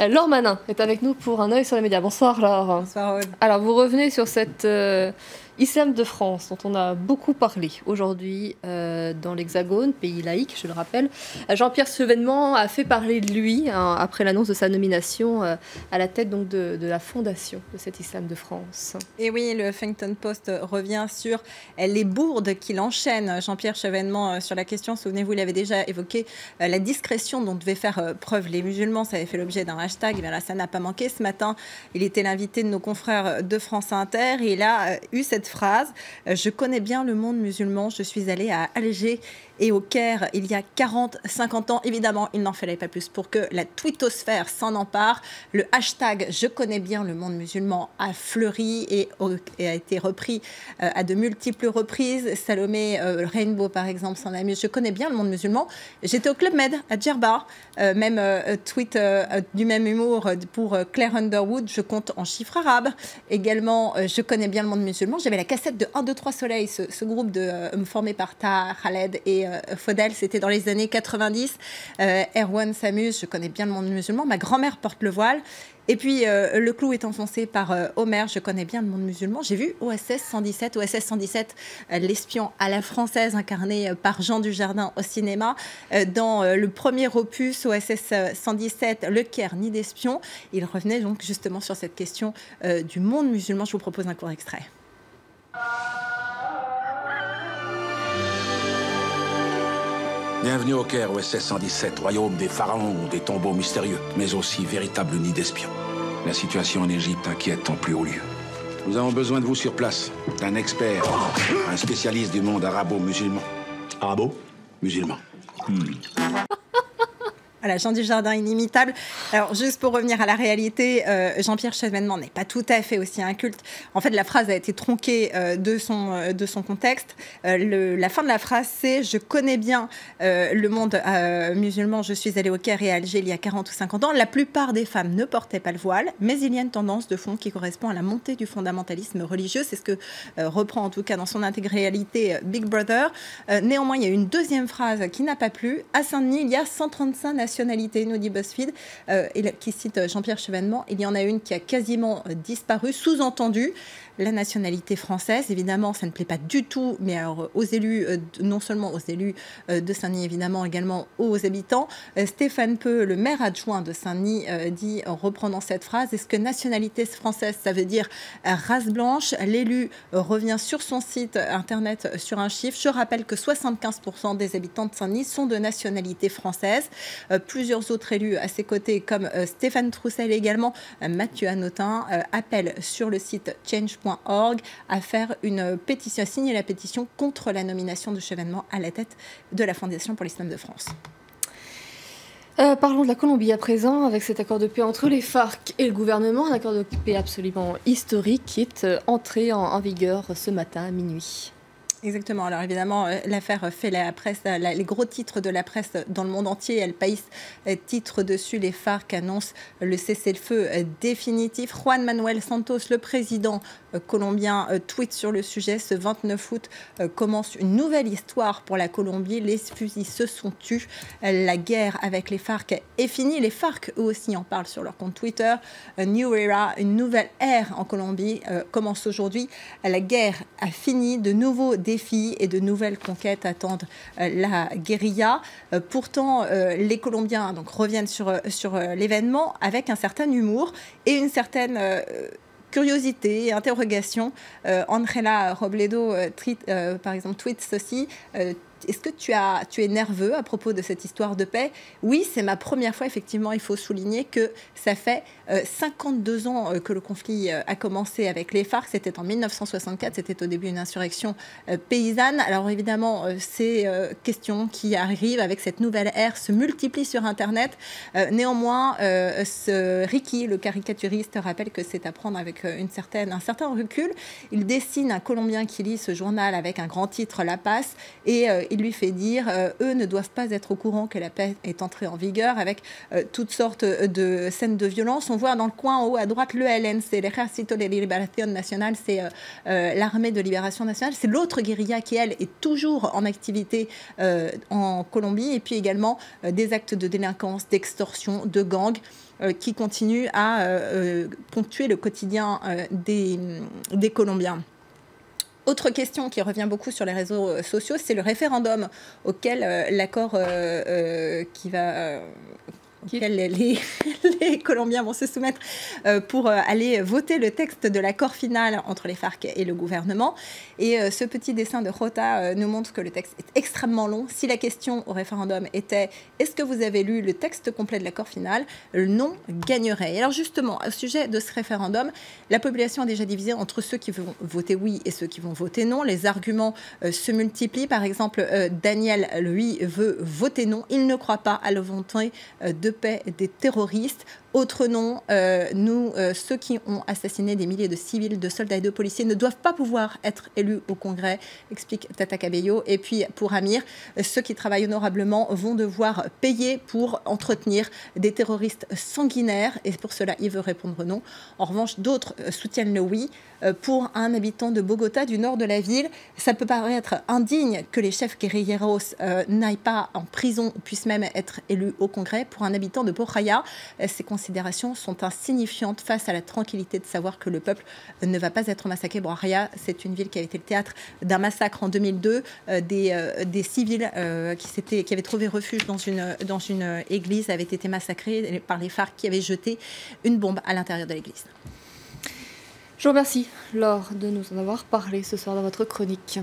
Laure Manin est avec nous pour un œil sur les médias. Bonsoir Laure. Bonsoir Aude. Alors vous revenez sur cet islam de France dont on a beaucoup parlé aujourd'hui dans l'Hexagone, pays laïque, je le rappelle. Jean-Pierre Chevènement a fait parler de lui après l'annonce de sa nomination à la tête donc, de la fondation de cet islam de France. Et oui, le Huffington Post revient sur les bourdes qu'il enchaîne. Jean-Pierre Chevènement sur la question, souvenez-vous, il avait déjà évoqué la discrétion dont devaient faire preuve les musulmans. Ça avait fait l'objet d'un hashtag, mais là ça n'a pas manqué. Ce matin, il était l'invité de nos confrères de France Inter et il a eu cette phrase: je connais bien le monde musulman, je suis allé à Alger et au Caire il y a 40-50 ans. Évidemment, il n'en fallait pas plus pour que la twittosphère s'en empare. Le hashtag « Je connais bien le monde musulman » a fleuri et a été repris à de multiples reprises. Salomé Rainbow, par exemple, s'en amuse. Je connais bien le monde musulman. J'étais au Club Med à Djerba. Même tweet du même humour pour Claire Underwood. Je compte en chiffres arabes. Également, je connais bien le monde musulman. J'avais la cassette de 1, 2, 3 Soleil, ce groupe formé par Taha, Khaled et Faudel. C'était dans les années 90. Erwan s'amuse. Je connais bien le monde musulman. Ma grand-mère porte le voile. Et puis, le clou est enfoncé par Homer. Je connais bien le monde musulman. J'ai vu OSS 117. OSS 117, l'espion à la française incarné par Jean Dujardin au cinéma. Dans le premier opus, OSS 117, Le Caire, ni d'espion. Il revenait donc justement sur cette question du monde musulman. Je vous propose un court extrait. Bienvenue au Caire, OSS 117, royaume des pharaons, des tombeaux mystérieux, mais aussi véritable nid d'espions. La situation en Égypte inquiète en plus haut lieu. Nous avons besoin de vous sur place, d'un expert, un spécialiste du monde arabo-musulman. Arabo-musulman. Voilà, Jean Dujardin inimitable. Alors, juste pour revenir à la réalité, Jean-Pierre Chevènement n'est pas tout à fait aussi inculte. En fait, la phrase a été tronquée de son contexte. La fin de la phrase, c'est « Je connais bien le monde musulman. Je suis allée au Caire et à Alger il y a 40 ou 50 ans. La plupart des femmes ne portaient pas le voile, mais il y a une tendance de fond qui correspond à la montée du fondamentalisme religieux. » C'est ce que reprend en tout cas dans son intégralité Big Brother. Néanmoins, il y a une deuxième phrase qui n'a pas plu. À Saint-Denis, il y a 135 nationalité, nous dit BuzzFeed, qui cite Jean-Pierre Chevènement. Il y en a une qui a quasiment disparu, sous-entendu la nationalité française. Évidemment, ça ne plaît pas du tout, mais alors, aux élus, non seulement aux élus de Saint-Denis, évidemment, également aux habitants. Stéphane Peu, le maire adjoint de Saint-Denis, dit en reprenant cette phrase: est-ce que nationalité française, ça veut dire race blanche? L'élu revient sur son site internet sur un chiffre. Je rappelle que 75% des habitants de Saint-Denis sont de nationalité française. Plusieurs autres élus à ses côtés, comme Stéphane Troussel également, Mathieu Hanotin, appellent sur le site change.org à faire une pétition, à signer la pétition contre la nomination de Chevènement à la tête de la Fondation pour l'Islam de France. Parlons de la Colombie à présent, avec cet accord de paix entre les FARC et le gouvernement, un accord de paix absolument historique qui est entré en vigueur ce matin à minuit. Exactement. Alors évidemment, l'affaire fait la presse, les gros titres de la presse dans le monde entier. El País titre dessus: les FARC annoncent le cessez-le-feu définitif. Juan Manuel Santos, le président colombien, tweet sur le sujet. Ce 29 août commence une nouvelle histoire pour la Colombie. Les fusils se sont tus. La guerre avec les FARC est finie. Les FARC, eux aussi, en parlent sur leur compte Twitter. A new era, une nouvelle ère en Colombie commence aujourd'hui. La guerre a fini. De nouveaux défis et de nouvelles conquêtes attendent la guérilla. Pourtant, les Colombiens donc, reviennent sur l'événement avec un certain humour et une certaine curiosité et interrogation. Angela Robledo, par exemple, tweet ceci. Est-ce que tu es nerveux à propos de cette histoire de paix? Oui, c'est ma première fois. Effectivement, il faut souligner que ça fait 52 ans que le conflit a commencé avec les FARC. C'était en 1964. C'était au début une insurrection paysanne. Alors évidemment, ces questions qui arrivent avec cette nouvelle ère se multiplient sur Internet. Néanmoins, Ricky, le caricaturiste, rappelle que c'est à prendre avec un certain recul. Il dessine un Colombien qui lit ce journal avec un grand titre, La Paz, et il lui fait dire eux ne doivent pas être au courant que la paix est entrée en vigueur, avec toutes sortes de scènes de violence. On voit dans le coin en haut à droite l'ELN, c'est l'Ejército de Liberación Nacional, c'est l'armée de libération nationale. C'est l'autre guérilla qui, elle, est toujours en activité en Colombie, et puis également des actes de délinquance, d'extorsion, de gangs qui continuent à ponctuer le quotidien des Colombiens. Autre question qui revient beaucoup sur les réseaux sociaux, c'est le référendum auquel l'accord auquel les Colombiens vont se soumettre pour aller voter le texte de l'accord final entre les FARC et le gouvernement. Et ce petit dessin de Jota nous montre que le texte est extrêmement long. Si la question au référendum était « Est-ce que vous avez lu le texte complet de l'accord final ?», le non gagnerait. Et alors justement, au sujet de ce référendum, la population est déjà divisée entre ceux qui vont voter oui et ceux qui vont voter non. Les arguments se multiplient. Par exemple, Daniel, lui, veut voter non. Il ne croit pas à la volonté de paix des terroristes. Autre nom, ceux qui ont assassiné des milliers de civils, de soldats et de policiers ne doivent pas pouvoir être élus au Congrès, explique Tata Cabello. Et puis pour Amir, ceux qui travaillent honorablement vont devoir payer pour entretenir des terroristes sanguinaires, et pour cela il veut répondre non. En revanche, d'autres soutiennent le oui. Pour un habitant de Bogota, du nord de la ville, ça peut paraître indigne que les chefs guerrilleros n'aillent pas en prison, puissent même être élus au Congrès. Pour un habitant de Bojaya, ces considérations sont insignifiantes face à la tranquillité de savoir que le peuple ne va pas être massacré. Bojaya, c'est une ville qui a été le théâtre d'un massacre en 2002, des civils qui avaient trouvé refuge dans une église avaient été massacrés par les FARC qui avaient jeté une bombe à l'intérieur de l'église. Je vous remercie, Laure, de nous en avoir parlé ce soir dans votre chronique.